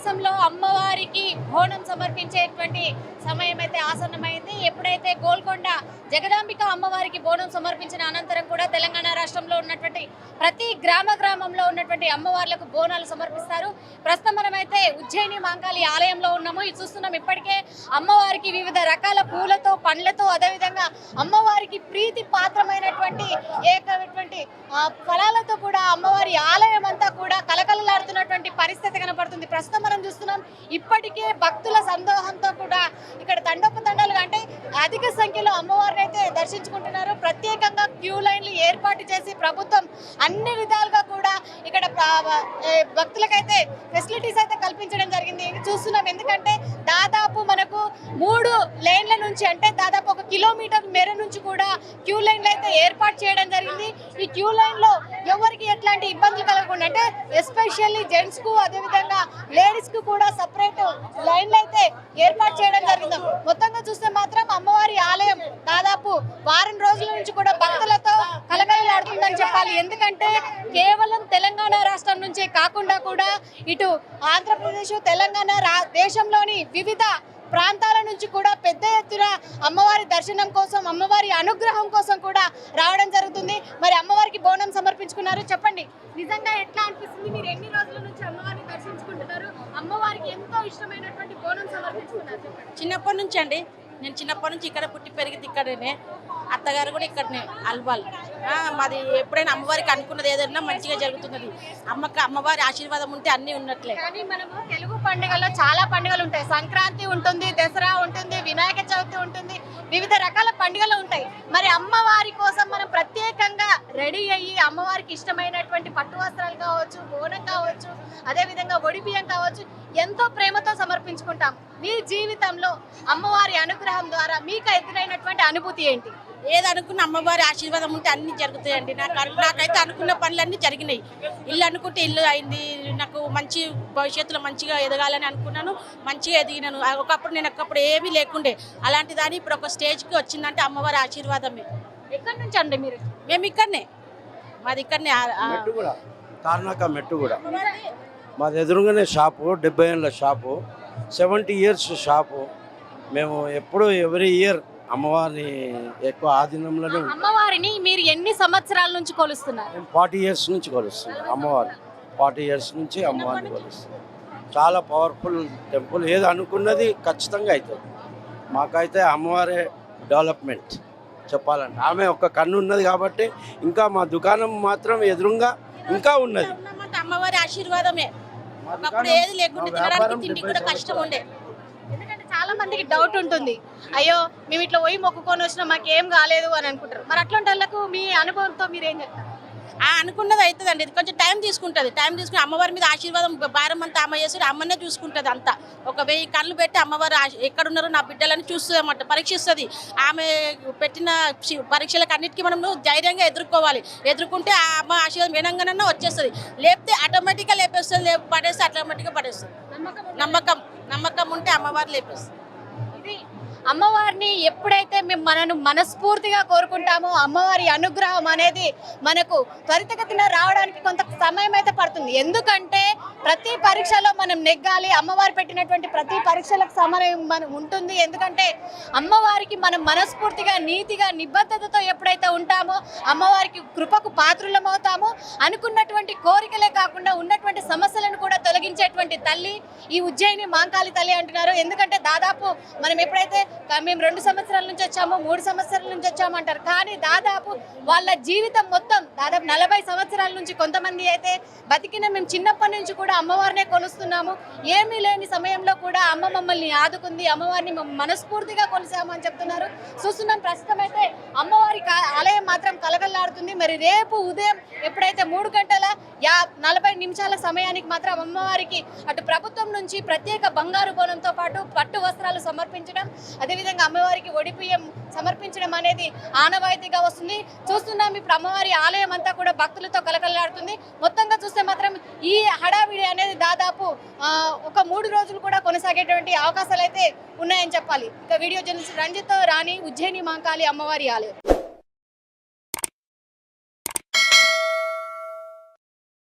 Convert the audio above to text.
దేశంలో అమ్మవారికి బోనం సమర్పించేటువంటి సమయం అయితే ఆసన్నమైంది. ఎప్పుడైతే గోల్కొండ జగదాంబిక అమ్మవారికి బోనం సమర్పించిన అనంతరం కూడా తెలంగాణ రాష్ట్రంలో ఉన్నటువంటి ప్రతి గ్రామంలో ఉన్నటువంటి అమ్మవార్లకు బోనాలు సమర్పిస్తారు. ప్రస్తుతం మనమైతే ఉజ్జయిని మాంకాళి ఆలయంలో ఉన్నాము. ఇది చూస్తున్నాం. ఇప్పటికే అమ్మవారికి వివిధ రకాల పూలతో, పండ్లతో, అదేవిధంగా అమ్మవారికి ప్రీతి పాత్రమైనటువంటి ఫలాలతో కూడా అమ్మవారి ఆలయం అంతా కూడా కలకలలాడుతున్నటువంటి పరిస్థితి కనపడుతుంది. ప్రస్తుతం మనం చూస్తున్నాం. ఇప్పటికే భక్తుల సందోహంతో కూడా ఇక్కడ తండోపతండాలుగా అంటే అధిక సంఖ్యలో అమ్మవారిని అయితే దర్శించుకుంటున్నారు. ప్రత్యేకంగా క్యూ లైన్లు ఏర్పాటు చేసి ప్రభుత్వం అన్ని విధాలుగా కూడా ఇక్కడ భక్తులకైతే ఫెసిలిటీస్ అయితే కల్పించడం జరిగింది. చూస్తున్నాం. ఎందుకంటే దాదాపు మనకు 3 లేన్ల నుంచి అంటే దాదాపు 1 కిలోమీటర్ మేర నుంచి కూడా క్యూ లైన్లు అయితే ఏర్పాటు చేయడం జరిగింది. ఈ క్యూ లైన్ లో ఎవరికి ఎట్లాంటి ఇబ్బందులు కలగకుండా అంటే ఎస్పెషల్లీ జెంట్స్ కు అదేవిధంగా లేడీస్ కు కూడా సపరేట్ లైన్లు అయితే ఏర్పాటు చేయడం జరిగింది. మొత్తంగా చూస్తే మాత్రం అమ్మవారి ఆలయం దాదాపు వారం రోజుల నుంచి కూడా భక్తులతో కలకలలాడుతుందని చెప్పాలి. ఎందుకంటే కేవలం తెలంగాణ రాష్ట్రం నుంచే కాకుండా కూడా ఇటు ఆంధ్రప్రదేశ్, తెలంగాణ దేశంలోని వివిధ ప్రాంతాల నుంచి కూడా పెద్ద ఎత్తున అమ్మవారి దర్శనం కోసం, అమ్మవారి అనుగ్రహం కోసం కూడా రావడం జరుగుతుంది. మరి అమ్మవారికి బోనం సమర్పించుకున్నారు. చెప్పండి, నిజంగా ఎట్లా అనిపిస్తుంది? మీరు ఎన్ని రోజుల నుంచి అమ్మవారిని దర్శించుకుంటున్నారు? అమ్మవారికి ఎంతో ఇష్టమైనటువంటి బోనం సమర్పించుకున్నారు. చెప్పండి. చిన్నప్పటి నుంచి అండి. నేను చిన్నప్పటి నుంచి ఇక్కడ పుట్టి పెరిగింది ఇక్కడనే. అత్తగారు కూడా ఇక్కడనే అల్వాల్. మాది ఎప్పుడైనా అమ్మవారికి అనుకున్నది ఏదైనా మంచిగా జరుగుతున్నది. అమ్మవారి ఆశీర్వాదం ఉంటే అన్నీ ఉన్నట్లే. కానీ మనము తెలుగు పండుగల్లో చాలా పండుగలు ఉంటాయి. సంక్రాంతి ఉంటుంది, దసరా ఉంటుంది, వినాయక చవితి ఉంటుంది, వివిధ రకాల పండుగలు ఉంటాయి. మరి అమ్మవారి కోసం మనం ప్రత్యేకంగా రెడీ అయ్యి అమ్మవారికి ఇష్టమైనటువంటి పట్టు వస్త్రాలు కావచ్చు, బోనం కావచ్చు, అదేవిధంగా ఒడి బియ్యం కావచ్చు, ఎంతో ప్రేమతో సమర్పించుకుంటాం. మీ జీవితంలో అమ్మవారి అనుగ్రహం ద్వారా మీకు ఎదురైనటువంటి అనుభూతి ఏంటి? ఏది అనుకున్న అమ్మవారి ఆశీర్వాదం ఉంటే అన్ని జరుగుతాయండి. నాకైతే అనుకున్న పనులన్నీ జరిగినాయి. ఇల్లు అనుకుంటే ఇల్లు అయింది. నాకు మంచి భవిష్యత్తులో మంచిగా ఎదగాలని అనుకున్నాను, మంచిగా ఎదిగినాను. ఒకప్పుడు ఏమీ లేకుండే. అలాంటి దాన్ని ఇప్పుడు ఒక స్టేజ్కి వచ్చిందంటే అమ్మవారి ఆశీర్వాదమే. ఎక్కడి నుంచి అండి మీరు? మేము ఇక్కడనే, మాది ఇక్కడనే తార్నాక మెట్టు కూడా మాది ఎదురుగానే షాపు. 70 ఏళ్ళ షాపు, 70 ఇయర్స్ షాపు. మేము ఎప్పుడు ఎవ్రీ ఇయర్ అమ్మవారిని ఎక్కువ ఆధీనంలోనే. అమ్మవారిని మీరు ఎన్ని సంవత్సరాల నుంచి కొలుస్తున్నారు? 40 ఇయర్స్ నుంచి కొలుస్తున్నాం అమ్మవారి. 40 ఇయర్స్ నుంచి అమ్మవారిని కొలుస్తున్నాం. చాలా పవర్ఫుల్ టెంపుల్. ఏది అనుకున్నది ఖచ్చితంగా అవుతుంది. మాకైతే అమ్మవారే డెవలప్మెంట్ చెప్పాలంటే. ఆమె ఒక్క కన్ను ఉన్నది కాబట్టి ఇంకా మా దుకాణం మాత్రం ఎదురుగా ఇంకా ఉన్నది. అమ్మవారి ఆశీర్వాదమే. ఒకప్పుడు ఏది లేకుండా తినడానికి తిండి కూడా కష్టం ఉండే. ఎందుకంటే చాలా మందికి డౌట్ ఉంటుంది, అయ్యో మేము ఇట్లా పోయి మొక్కుకొని వచ్చినా మాకేం కాలేదు అని అనుకుంటారు. మరి అట్లాంటి వాళ్ళకు మీ అనుభవంతో మీరేం చెప్తారు? అనుకున్నది అవుతుందండి. ఇది కొంచెం టైం తీసుకుంటుంది. టైం తీసుకుని అమ్మవారి మీద ఆశీర్వాదం భారం అంతా అమ్మ చేసి అమ్మనే చూసుకుంటుంది అంతా. 1000 కళ్ళు పెట్టి అమ్మవారు ఎక్కడున్నారో నా బిడ్డలని చూస్తుంది అన్నమాట, పరీక్షిస్తుంది. ఆమె పెట్టిన పరీక్షలకు అన్నిటికీ మనం ధైర్యంగా ఎదుర్కోవాలి. ఎదుర్కొంటే ఆ అమ్మ ఆశీర్వాదం వినంగానన్నా వచ్చేస్తుంది. లేకపోతే ఆటోమేటిక్గా లేపేస్తుంది, పడేస్తే ఆటోమేటిక్గా పడేస్తుంది. నమ్మకం ఉంటే అమ్మవారు లేపేస్తుంది. అమ్మవారిని ఎప్పుడైతే మేము మనస్ఫూర్తిగా కోరుకుంటామో అమ్మవారి అనుగ్రహం అనేది మనకు త్వరితగతిన రావడానికి కొంత సమయం అయితే పడుతుంది. ఎందుకంటే ప్రతి పరీక్షలో మనం నెగ్గాలి. అమ్మవారు పెట్టినటువంటి ప్రతి పరీక్షలకు సమయం మనం ఉంటుంది. ఎందుకంటే అమ్మవారికి మనం మనస్ఫూర్తిగా, నీతిగా, నిబద్ధతతో ఎప్పుడైతే ఉంటామో అమ్మవారికి కృపకు పాత్రులమవుతామో. అనుకున్నటువంటి కోరికలే కాకుండా ఉన్నటువంటి సమస్యలను కూడా తొలగించేటువంటి తల్లి ఈ ఉజ్జయిని మాంకాళి తల్లి అంటున్నారు. ఎందుకంటే దాదాపు మనం ఎప్పుడైతే మేము 2 సంవత్సరాల నుంచి వచ్చాము, 3 సంవత్సరాల నుంచి వచ్చాము అంటారు. కానీ దాదాపు వాళ్ళ జీవితం మొత్తం దాదాపు 40 సంవత్సరాల నుంచి కొంతమంది అయితే బతికిన మేము చిన్నప్పటి నుంచి కూడా అమ్మవారినే కొలుస్తున్నాము. ఏమీ లేని సమయంలో కూడా అమ్మ మమ్మల్ని ఆదుకుంది, అమ్మవారిని మనస్ఫూర్తిగా కొలిసాము అని చెప్తున్నారు. చూస్తున్నాం. ప్రస్తుతం అయితే అమ్మవారి ఆలయం మాత్రం కలకల్లాడుతుంది. మరి రేపు ఉదయం ఎప్పుడైతే 3 గంటల 40 నిమిషాల సమయానికి మాత్రం అమ్మవారికి అటు ప్రభుత్వం నుంచి ప్రత్యేక బంగారు బోనంతో పాటు పట్టు వస్త్రాలు సమర్పించడం, అదేవిధంగా అమ్మవారికి ఒడి బియ్యం సమర్పించడం అనేది ఆనవాయితీగా వస్తుంది. చూస్తున్నాం. ఇప్పుడు అమ్మవారి ఆలయం అంతా కూడా భక్తులతో కలకల్లాడుతుంది. మొత్తంగా చూస్తే మాత్రం ఈ హడావిడి అనేది దాదాపు ఒక 3 రోజులు కూడా కొనసాగేటువంటి అవకాశాలు అయితే ఉన్నాయని చెప్పాలి. ఇక వీడియో జర్నలిస్ట్ రంజిత్ రాణి, ఉజ్జయిని మాంకాళి అమ్మవారి ఆలయం.